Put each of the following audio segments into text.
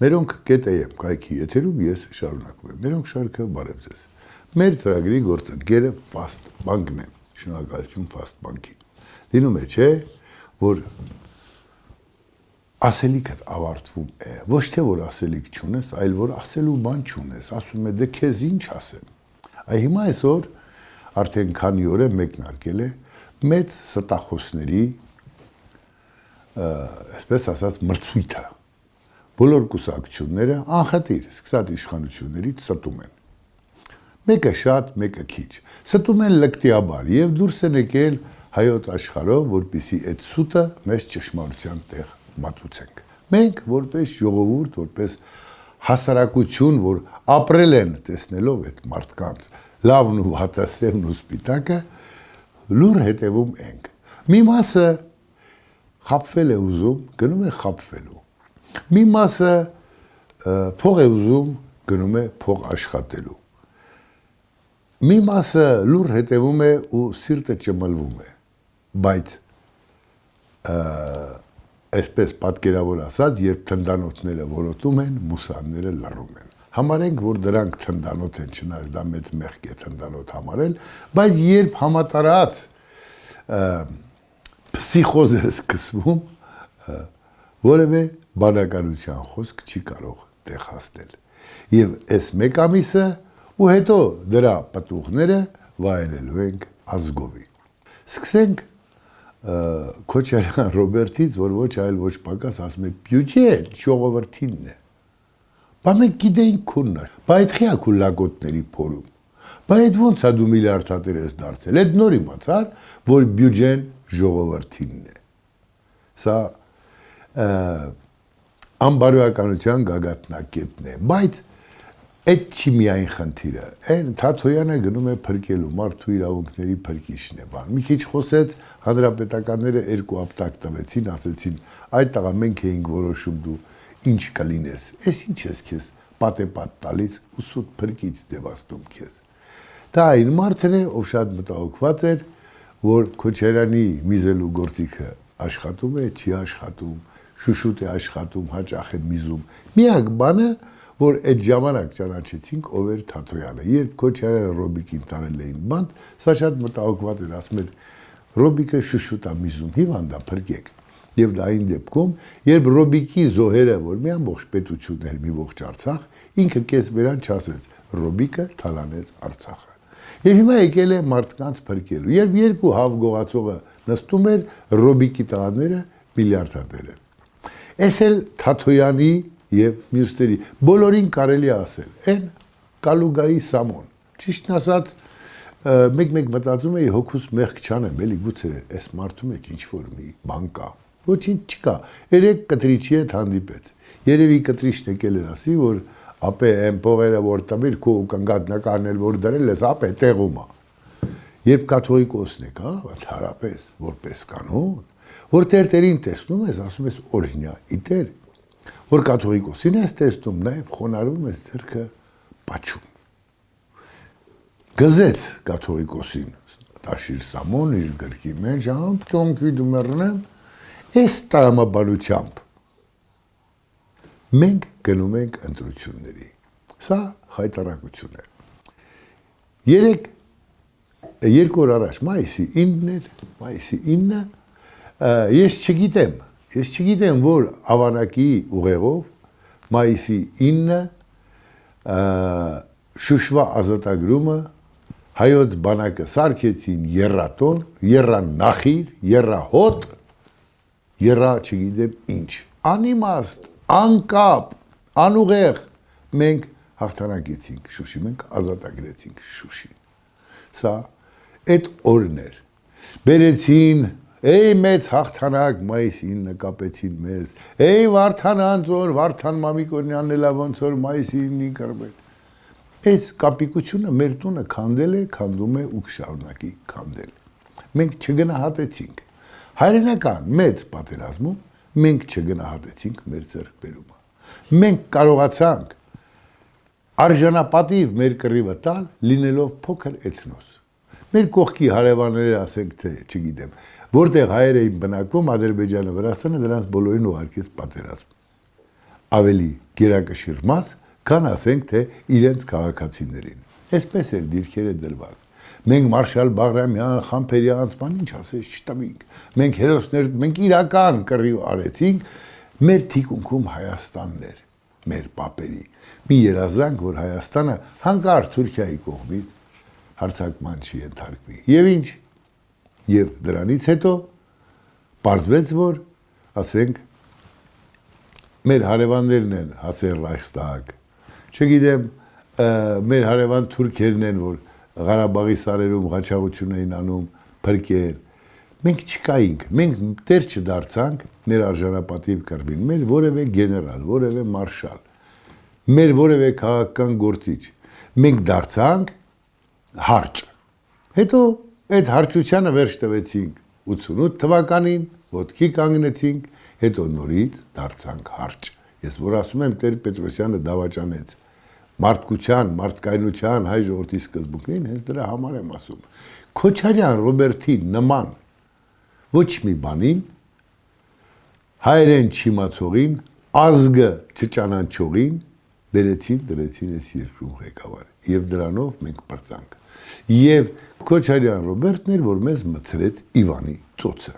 Մերոնք կետեեմ կայքի եթերում ես շարունակում եմ։ Մերոնք շարքը բարև ձեզ։ Մեր ծրագրի գործընկերը Fast Bank-ն է։ Շնորհակալություն Fast Bank-ին։ Դինում է, չէ, որ ասելիքդ ավարտվում է։ Ոչ թե որ ասելիք չունես, այլ որ ասելու բան չունես։ Ասում է դե քեզ ինչ ասեմ։ Այ հիմա այսօր արդեն քանի օր է մեկնարկել է մեծ ստախոսների այսպես ասած մրցույթը։ Բոլոր կուսակցությունները անխտիր, սկսած իշխանություններից ստում են։ Մեկը շատ, մեկը քիչ։ Ստում են լկտիաբար եւ դուրս են եկել հայոց աշխարհով, որպեսզի այդ սուտը մեզ ճշմարտության տեղ մատուցենք։ Մենք որպես ժողովուրդ, որպես հասարակություն, որ ապրել են տեսնելով այդ մարդկանց լավն ու հատասևն ու սպիտակը, լուր հետևում ենք։ Մի մասը խապվել է ուզում, գնում է խապվելու։ Մի մասը փող է ուզում, գնում է փող աշխատելու։ Մի մասը լուր հետևում է ու սիրտը ճմլվում է, բայց այսպես պատկերավոր ասած, երբ թնդանոթները որոտում են, մուսանները լռում են։ Համարենք, որ դրանք թնդանոթ են, չնայած դա մեծ մեղք է թնդանոթ համարել, բայց երբ համատարած փսիխոզ է սկսվում, որևէ բանականության խոսք չի կարող տեղ հասնել։ Եվ այս մեկ ամիսը ու հետո դրա պատուղները վայելելու ենք ազգովի։ Սկսենք Քոչարյան Ռոբերտից, որ ոչ այլ ոչ պակաս ասում է բյուջետ ժողովրդինն է։ Բա մենք գիտեինք քունն է, բա այդ խիա քու լակոտների փորում։ Բա այդ ոնց է դու միլիարդատեր ես դարձել։ Այդ նոր իմացար, որ բյուջեն ժողովրդինն է։ Սա անբարոյականության գագաթնակետն է, բայց այդ չի միայն խնդիրը, այն Թաթոյանը գնում է փրկելու մարդու իրավունքների փրկիչն է բան։ Մի քիչ խոսեց, հանրապետականները երկու ապտակ տվեցին, ասեցին, այդ տղա մենք էինք որոշում դու ինչ կլինես, այս ինչ ես քեզ պատեպատ տալիս ու սուտ փրկիչ դեվաստում քեզ։ Դա այն մարդն է, ով շատ մտահոգված էր, որ Քոչարյանի միզելու գործիքը աշխատում է, չի աշխատում, շուշուտ է աշխատում, հաճախ է միզում։ Միակ բանը, որ այդ ժամանակ ճանաչեցինք, ով էր Թաթոյանը։ Երբ Քոչարյանը Ռոբիկին տարել էին բանտ, սա շատ մտահոգված էր, ասում էր, Ռոբիկը շուշուտ է միզում, հիվանդ է, փրկեք։ Եվ դա այն դեպքում, երբ Ռոբիկի զոհերը, որ մի ամբողջ պետություն էր, մի ողջ Արցախ, ինքը կես բերան չասեց, Ռոբիկը թալանեց Արցախը։ Եվ հիմա եկել է մարդկանց փրկելու։ Երբ երկու հավ գողացողը նստում էր, Ռոբիկի տղաները միլիարդատեր են։ Այս էլ Թաթոյանի եւ մյուսների բոլորին կարելի է ասել, այն Կալուգայի Սամոն։ Ճիշտն ասած, մեկ մտածում էի հոգուս մեղք չանեմ, էլի գուցե այս մարդու մեջ ինչ որ մի բան կա։ Ոչինչ չկա։ Երեք կտրիչի հետ հանդիպեց։ Երևի կտրիչն եկել էր ասի, որ ապե այն փողերը որ տվիր քո կանգադնականն էլ որ դրել ես, ապե տեղում է։ Երբ կաթողիկոսն եք, հա, ընդհանրապես որպես կանոն, որ տերտերին տեսնում ես, ասում ես օրհնյա իտեր, որ կաթողիկոսին ես տեսնում, նաև խոնարհում ես ձեռքը պաչում։ Գզեց կաթողիկոսին, տաշիր Սամոն իր գրքի մեջ, ճոնքի դումեռնեմ, այս տրամաբանությամբ մենք գնում ենք ընտրությունների։ Սա հայտարարություն է։ Երկու օր առաջ, մայիսի 9-ը, ես չգիտեմ, որ ավանակի ուղեղով մայիսի 9-ը Շուշվա ազատագրումը հայոց բանակը սարքեցին եռատոն, եռանախիր, եռահոտ, չգիտեմ ինչ, անիմաստ, անկապ, անուղեղ, մենք հաղթանակեցինք Շուշի, մենք ազատագրեցինք Շուշին։ Սա այդ օրն էր, բերեցին, մեծ հաղթանակ մայիսի 9-ը կապեցին մեզ, Վարդան Անձոր, Վարդան Մամիկոնյանն էլա ոնց որ մայիսի 9-ին կրվել։ Այս կապիկությունը մեր տունը քանդել է, քանդում է ու կշարունակի քանդել։ Մենք չգնահատեցինք։ Հայրենական մեծ պատերազմում մենք չգնահատեցինք մեր ձեռքբերումը։ Մենք կարողացանք արժանապատիվ մեր կռիվը տալ, լինելով փոքր էթնոս։ Մեր կողքի հարևանները ասենք թե, չգիտեմ, որտեղ հայեր էին բնակվում, Ադրբեջանը, Վրաստանը դրանց բոլորին ուղարկեց պատերազմ։ Ավելի գերակշիռ մաս, քան ասենք թե իրենց քաղաքացիներին։ Այսպես էլ դիրքերը դրված։ Մենք Մարշալ Բաղրամյան, Խամփերյան, բան ինչ ասես չտվինք։ Մենք հերոսներ, մենք իրական կռիվ արեցինք, մեր թիկունքում Հայաստանն էր, մեր պապերի։ Մի երազանք, որ Հայաստանը հանկարծ Թուրքիայի կողմից հարձակման չի ենթարկվի։ Եվ ինչ։ Եվ դրանից հետո պարզվեց, որ ասենք մեր հարևաններն են հասել Ռայխստագ։ Չգիտեմ, մեր հարևան թուրքերն են, որ Ղարաբաղի սարերում ղաչաղություն էին անում, փրկեր։ Մենք չկայինք, մենք տեր չդարձանք մեր արժանապատիվ կռվին, մեր որևէ գեներալ, որևէ մարշալ, մեր որևէ քաղաքական գործիչ։ Մենք դարձանք հարճ։ Հետո այդ հարճությանը վերջ տվեցինք 88 թվականին, ոտքի կանգնեցինք, հետո նորից դարձանք հարճ։ Ես որ ասում եմ Տեր Պետրոսյանը դավաճանեց մարդկության, մարդկայնության հայ ժողովրդի սկզբունքներին, հենց դրա համար եմ ասում։ Քոչարյան Ռոբերտի նման ոչ մի բանին, հայերեն չիմացողին, ազգը չճանաչողին դրեցին այս երկրում ղեկավար։ Եվ դրանով մենք պրծանք։ Եվ Քոչարյան Ռոբերտն էր, որ մեզ մցրեց Իվանի ծոցը։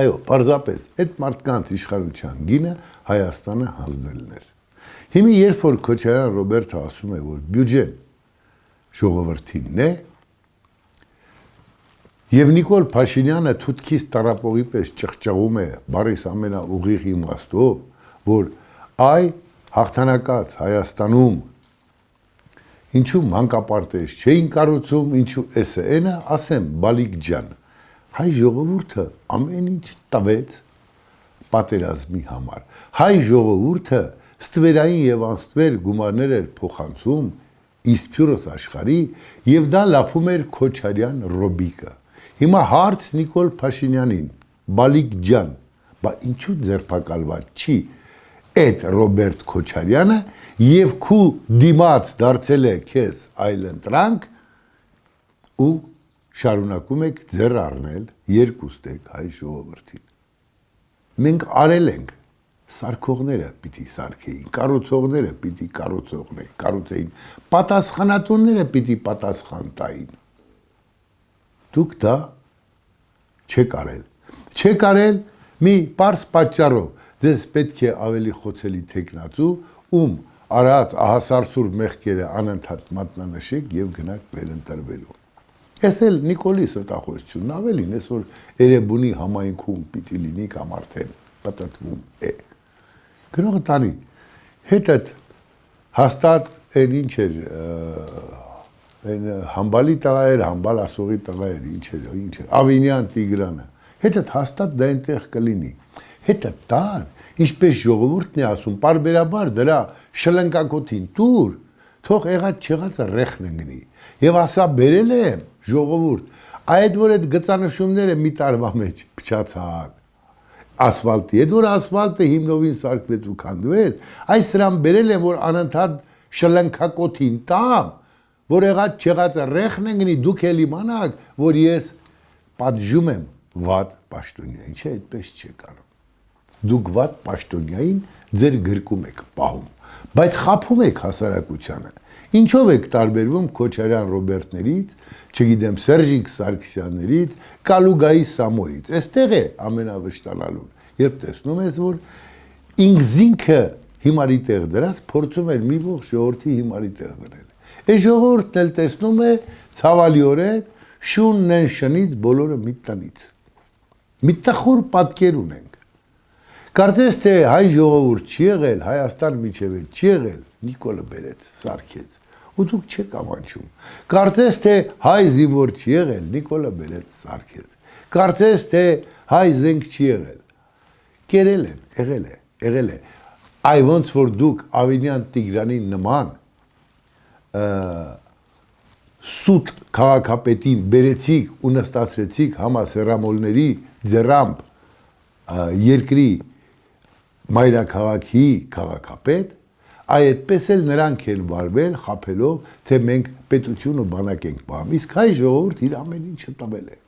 Այո, պարզապես այդ մարդկանց իշխանության գինը Հայաստանը հանձնելն էր։ Հիմա երբ որ Քոչարյան Ռոբերտը ասում է, որ բյուջեն ժողովրդինն է, եւ Նիկոլ Փաշինյանը թութքից տարապողի պես ճղճղում է բարիս ամենաուղիղ իմաստով, որ այ հաղթանակած Հայաստանում ինչու մանկապարտեզ չէին կառուցում, ինչու SN-ը, ասեմ, Բալիկ ջան, հայ ժողովուրդը ամեն ինչ տվեց պատերազմի համար։ Հայ ժողովուրդը ստվերային եւ անստվեր գումարներ էր փոխանցում Իսփյուրոս աշխարհի եւ դա լափում էր Քոչարյան Ռոբիկը։ Հիմա հարց Նիկոլ Փաշինյանին, Բալիկ ջան, բա ինչու ձերբակալված չի այդ Ռոբերտ Քոչարյանը եւ քու դիմաց դարձել է քեզ այլընտրանք ու շարունակում եք ձեռ առնել երկուստեք հայ ժողովրդին։ Մենք արել ենք, սարքողները պիտի սարքեին, կառուցողները պիտի կառուցեին, պատասխանատունները պիտի պատասխան տային։ Դուք դա չեք արել։ Չեք արել մի պարզ պատճառով, ձեզ պետք է ավելի խոցելի թեկնածու, ում արած ահասարսուր մեղքերը անընդհատ մատնանշեք եւ գնաք վերընտրվելու։ Ես էլ Նիկոլի ստախոսությունն ավելին, այսօր Էրեբունի համայնքում պիտի լինի կամ արդեն պատտվում է։ Գրողը տանի, հետդ հաստատ այն ինչ էր, այն համբալի տղա էր, համբալ ասողի տղա էր, ինչ էր, Ավինյան Տիգրանը, հետդ հաստատ դա այնտեղ կլինի, հետդ տար, ինչպես ժողովուրդն է ասում, պարբերաբար դրա շլնկակոթին տուր, թող եղած չեղածը ռեխն ընգնի, եւ ասա բերել եմ ժողովուրդ, այդ որ այդ գծանշումները մի տարվա մեջ փչացան, ասֆալտի, այդ որ ասֆալտը հիմնովին սարքվեց ու քանդվեց, այս սրան բերել եմ, որ անընդհատ շլնքակոթին տամ, որ եղած չեղածը ռեխն ընգնի, դուք էլ իմանաք, որ ես պատժում եմ վատ պաշտոնյա, ինչ է այդպես չեք անում։ Դուք վատ պաշտոնյային ձեր գրկում եք պահում, բայց խափում եք հասարակությանը։ Ինչով եք տարբերվում Քոչարյան Ռոբերտներից, չգիտեմ, Սերժիկ Սարգսյաններից, Կալուգայի Սամոյից։ Այստեղ է ամենավշտանալուն, երբ տեսնում ես, որ ինքզինքը հիմարի տեղ դրած, փորձում էր մի ողջ ժողովրդի հիմարի տեղ դնել։ Այս ժողովուրդն էլ տեսնում է ցավալիորեն շունն են շնից բոլորը մի տնից։ Մի տխուր պատկեր ունենք։ Կարծես թե հայ ժողովուրդ չի եղել, Հայաստան միջև չի եղել, Նիկոլը բերեց, սարքեց, ու դուք չեք ամաչում։ Կարծես թե հայ զինվոր չի եղել, Նիկոլը բերեց, սարքեց։ Կարծես թե հայ զենք չի եղել։ Կերել են, եղել է։ Այ ոնց որ դուք Ավինյան Տիգրանի նման սուտ քաղաքապետին բերեցիք ու նստացրեցիք համասեռամոլների ձեռամբ երկրի մայրաքաղաքի քաղաքապետ, այդպես էլ նրանք են վարվել խափելով, թե մենք պետություն ու բանակ ենք պահում, իսկ հայ ժողովուրդ իր ամեն ինչը տվել է։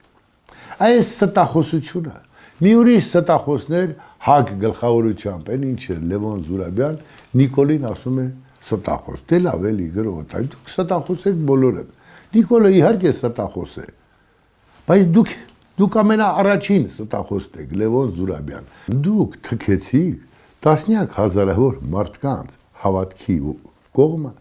Այս ստախոսությունը, Մի ուրիշ ստախոսներ հակ գլխավորությամբ են ինչ է Լևոն Զուրաբյան Նիկոլին ասում է ստախոս դե լավ էլի գրողը տա դուք ստախոս եք բոլորը Նիկոլը իհարկե ստախոս է բայց դուք ամենաառաջին ստախոսն եք Լևոն Զուրաբյան դուք թքեցիք տասնյակ հազարավոր մարդկանց հավատքի կողմը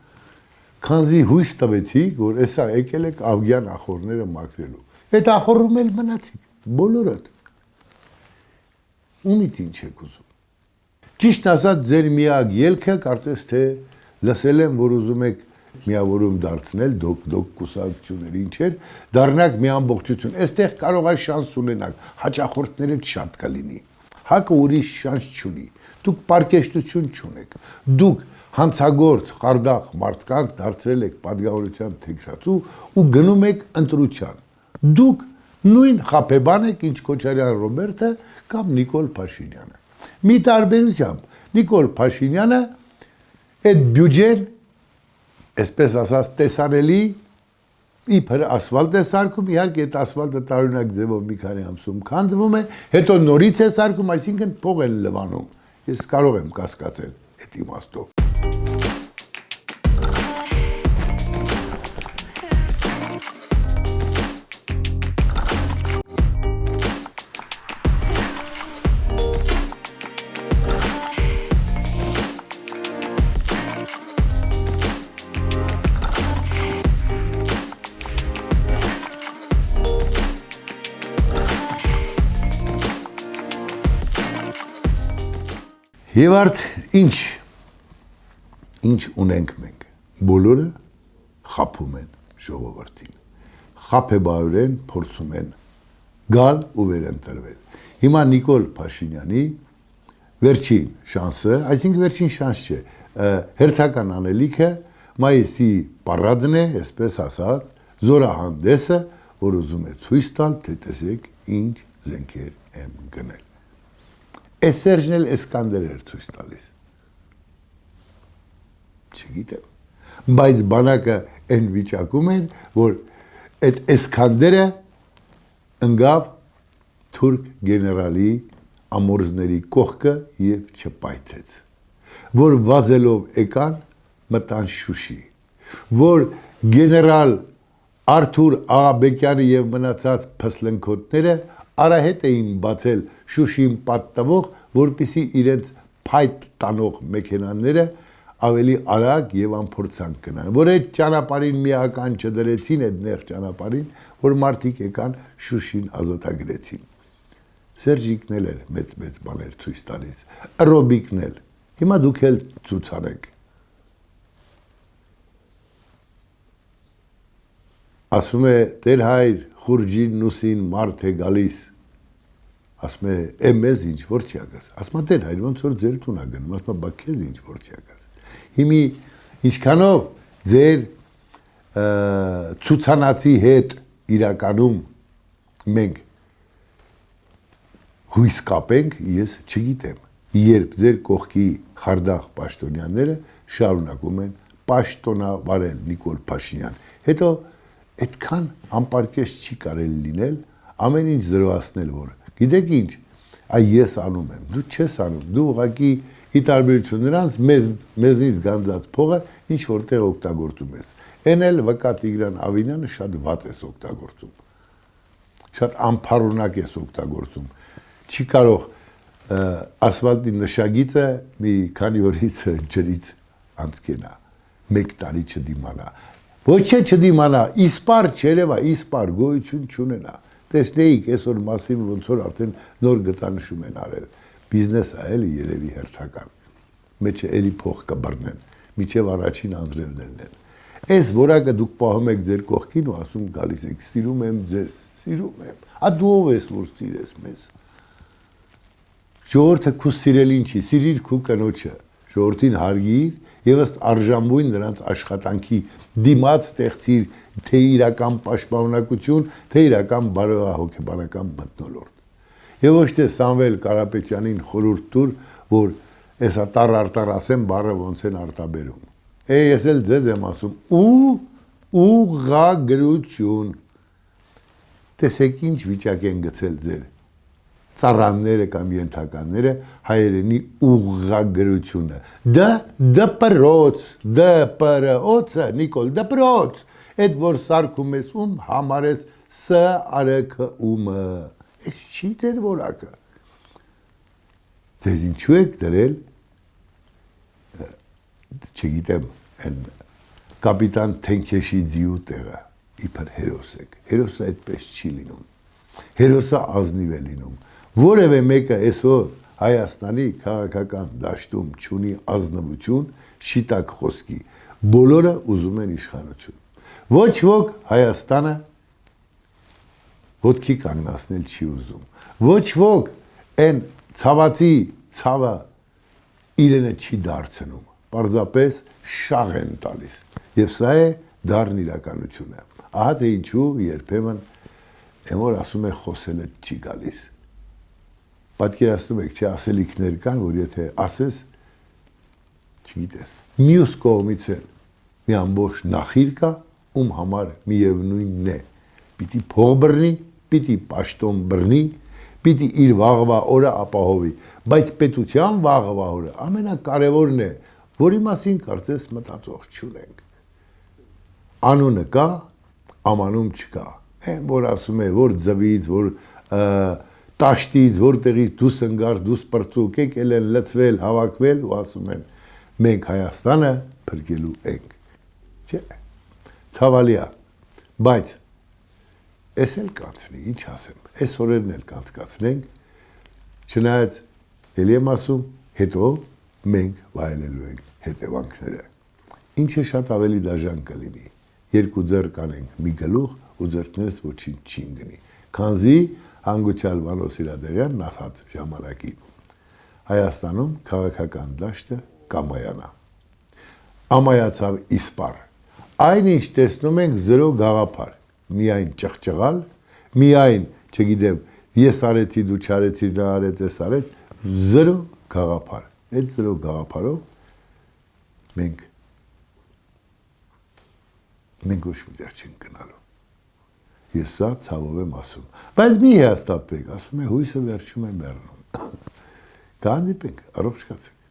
քանզի հույս տվեցիք որ էսա եկել եք ավգյան ախորները մաքրելու այդ ախորում էլ մնացիք բոլորդ ումից ինչ եք ուզում ճիշտ ասած ձեր միակ ելքը կարծես թե լսել եմ որ ուզում եք միավորում դարձնել դոկ կուսակցություններ ինչեր դառնաք մի ամբողջություն այստեղ կարող է շանս ունենաք հաճախորդները շատ կլինի հակը ուրիշ շանս չունի դուք պարկեշտություն չունեք դուք հանցագործ խարդախ մարդկանց դարձրել եք պատգամավորության թեկրածու ու գնում եք ընտրության դուք նույն խաբեբան եք ինչ Քոչարյան Ռոբերտը կամ Նիկոլ Փաշինյանը մի տարբերությամբ Նիկոլ Փաշինյանը այդ բյուջեն այսպես ասած տեսանելի իբր ասֆալտ է սարքում իհարկե այդ ասֆալտը տարօրինակ ձևով մի քանի ամսում քանդվում է հետո նորից է սարքում այսինքն փող են լվանում ես կարող եմ կասկածել այդ իմաստով Եվ արդ ինչ ունենք մենք, բոլորը խապում են ժողովրդին, խապեբայորեն փորձում են գալ ու վերընտրվել։ Հիմա Նիկոլ Փաշինյանի վերջին շանսը, այսինքն վերջին շանս չէ, հերթական անելիքը մայիսի պարադն է, այսպես ասած, զորահանդեսը, որ ուզում է ցույց տալ, թե տեսեք ինչ զենքեր եմ գնել։ Սերժն էլ Էսկանդեր էր ցույց տալիս։ Չգիտեմ, բայց բանակը այն վիճակում էր, որ այդ Էսկանդերը ընկավ թուրք գեներալի ամորզների կողքը եւ չպայթեց, որ վազելով եկան մտան Շուշի, որ գեներալ Արթուր Աղաբեկյանը եւ մնացած փսլնքոտները արահետ էին բացել Շուշիին պատտվող, որպիսի իրենց փայտ տանող մեքենաները ավելի արագ եւ անփորձանք գնան, որ այդ ճանապարհին միական չդրեցին այդ նեղ ճանապարհին, որ մարդիկ եկան Շուշին ազատագրեցին։ Սերժիկն էլ էր մեծ բաներ ցույց տալիս, Ռոբիկն էլ։ Հիմա դուք էլ ցուցանեք։ Ասում է Տեր հայր խուրջին նուսին մարդ է գալիս ասում է մեզ ինչ որ չի ակաս ասում է Տեր հայր ոնց որ ձեր տուն ա գնում ասում է բա քեզ ինչ որ չի ակաս հիմի ինչքանով ձեր ցուցանացի հետ իրականում մենք հույս կապենք ես չգիտեմ երբ ձեր կողքի խարդախ պաշտոնյաները շարունակում են պաշտոնավարել Նիկոլ Փաշինյան հետո այդքան անպարկեշտ չի կարելի լինել ամեն ինչ զրոացնել որ գիտեք ինչ այ ես անում եմ դու չես անում դու ուղղակի ի տարբերություն նրանց մեզնից գանձած փողը ինչ որտեղ օգտագործում ես այն էլ վկա Տիգրան Ավինյանը շատ վատ ես օգտագործում շատ անփառունակ ես օգտագործում չի կարող ասֆալտի նշագիծը մի քանի օրից ջրից անցկենա 1 տարի չդիմանա Ոչ չէ չդիմանա, իսպար չերևա, իսպար գոյություն չունենա։ Տեսնեիք, այսօր մասիվ ոնց որ արդեն նոր գտանշում են արել։ Բիզնեսը էլի երևի հերթական։ Մեջը էլի փող կբռնեն, միջև առաջին անձրևներն են։ Այս որակը դուք պահում եք ձեր կողքին ու ասում գալիս եք, սիրում եմ ձեզ, սիրում եմ։ Ա դու ով ես որ սիրես մեզ։ Ժողովուրդը քու սիրելին չի, սիրիր քու կնոջը։ Ժողովրդին հարգիր եւ ըստ արժանվույն նրանց աշխատանքի դիմաց ստեղծիր թե իրական պաշտպանունակություն, թե իրական բարոյահոգեբանական մթնոլորտ։ Եվ ոչ թե Սամվել Կարապետյանին խորհուրդ տուր, որ էսա տառ ասեմ բառը ոնց են արտաբերում։ Ես էլ ձեզ եմ ասում ուղղագրություն։ Տեսեք ինչ վիճակ են գցել ձեր ծառանները կամ ենթականները հայերենի ուղղագրությունը դպրոցը Նիկոլ դպրոց այդ որ սարքում ես ում համարես ս արքումը այս չի դեր որակը դες ինչու եք դրել չգիտեմ այն կապիտան Թենքեշի ձիու տեղը իբր հերոսեք հերոսը այդպես չի լինում հերոսը ազնիվ է լինում որևէ մեկը այսօր Հայաստանի քաղաքական դաշտում չունի ազնվություն շիտակ խոսքի բոլորը ուզում են իշխանություն ոչ ոք Հայաստանը ոտքի կանգնացնել չի ուզում ոչ ոք այն ցավացի ցավը իրենը չի դարձնում պարզապես շաղ են տալիս եւ սա է դառն իրականությունը ահա թե ինչու երբեմն որ ասում է խոսելը չի գալիս պատկերացնում եք չէ ասելիքներ կան որ եթե ասես չգիտես մյուս կողմից էլ մի ամբողջ նախիր կա ում համար միևնույնն է պիտի փող բռնի պիտի պաշտոն բռնի պիտի իր վաղվա օրը ապահովի բայց պետության վաղվա օրը ամենակարևորն է որի մասին կարծես մտածող չունենք անունը կա ամանում չկա այն որ ասում է որ ձվից որ տաշտից որտեղից դուս ընկար դուս պրծուկ եկել են լծվել հավաքվել ու ասում են մենք Հայաստանը փրկելու ենք չէ ցավալի է բայց ես էլ կանցնի ինչ ասեմ այս օրերն էլ կանցկացնենք չնայած ելի եմ ասում հետո մենք վայելելու ենք հետևանքները ինչը շատ ավելի դաժան կլինի երկու ձեռ կանենք մի գլուխ ու ձեռքներս ոչինչ չի ընկնի քանզի հանգուցյալ Վանոս Իրադեղյանն ասաց ժամանակին Հայաստանում քաղաքական դաշտը կամայանա ամայացավ իսպար այնինչ տեսնում ենք զրո գաղափար միայն ճղճղալ միայն չգիտեմ ես արեցի դու չարեցիր նա արեց ես արեց զրո գաղափար այդ զրո գաղափարով մենք ոչ միտեղ չենք գնալու ես սա ցավով եմ ասում բայց մի հիասթափվեք ասում է հույսը վերջում է մեռնում կհանդիպենք առողջ կացեք